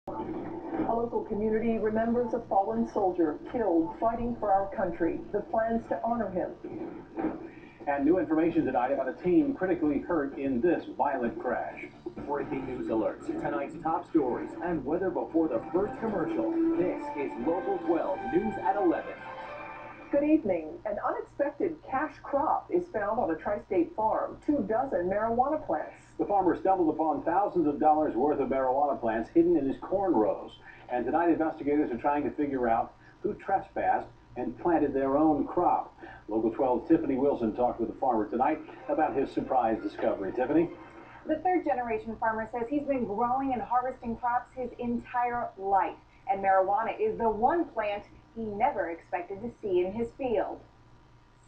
A local community remembers a fallen soldier killed fighting for our country. The plans to honor him. And new information tonight about a teen critically hurt in this violent crash. Breaking news alerts, tonight's top stories, and weather before the first commercial. This is Local 12 News at 11. Good evening. An unexpected cash crop is found on a tri-state farm. 24 marijuana plants. The farmer stumbled upon thousands of dollars worth of marijuana plants hidden in his corn rows. And tonight investigators are trying to figure out who trespassed and planted their own crop. Local 12's Tiffany Wilson talked with the farmer tonight about his surprise discovery. Tiffany? The third-generation farmer says he's been growing and harvesting crops his entire life, and marijuana is the one plant he never expected to see in his field.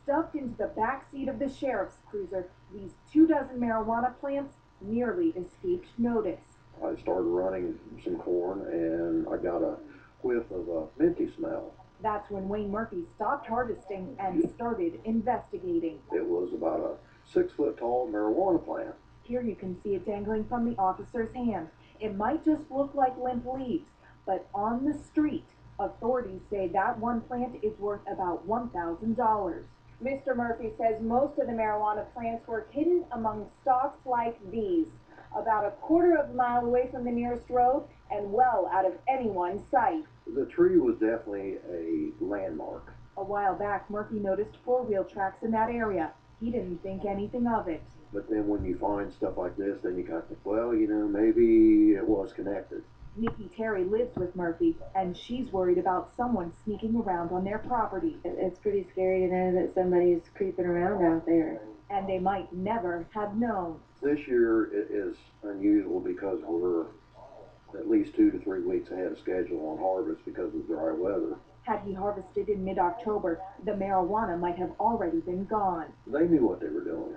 Stuffed into the back seat of the sheriff's cruiser, these 24 marijuana plants nearly escaped notice. I started running some corn, and I got a whiff of a minty smell. That's when Wayne Murphy stopped harvesting and started investigating. It was about a 6-foot-tall marijuana plant. Here you can see it dangling from the officer's hand. It might just look like limp leaves, but on the street, authorities say that one plant is worth about $1,000. Mr. Murphy says most of the marijuana plants were hidden among stalks like these, about a quarter of a mile away from the nearest road and well out of anyone's sight. The tree was definitely a landmark. A while back, Murphy noticed four-wheel tracks in that area. He didn't think anything of it. But then when you find stuff like this, then you kind of think, well, you know, maybe it was connected. Nikki Terry lives with Murphy, and she's worried about someone sneaking around on their property. It's pretty scary to know that somebody's creeping around out there. And they might never have known. This year it is unusual because we're at least 2 to 3 weeks ahead of schedule on harvest because of dry weather. Had he harvested in mid-October, the marijuana might have already been gone. They knew what they were doing.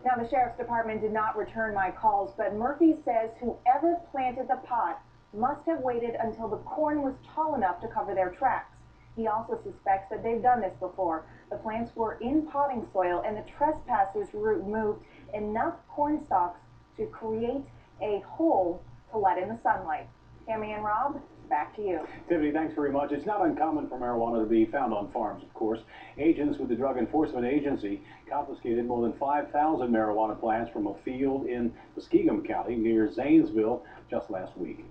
Now, the sheriff's department did not return my calls, but Murphy says whoever planted the pot must have waited until the corn was tall enough to cover their tracks. He also suspects that they've done this before. The plants were in potting soil, and the trespassers removed enough corn stalks to create a hole to let in the sunlight. Tammy and Rob, back to you. Tiffany, thanks very much. It's not uncommon for marijuana to be found on farms, of course. Agents with the Drug Enforcement Agency confiscated more than 5,000 marijuana plants from a field in Muskingum County near Zanesville just last week.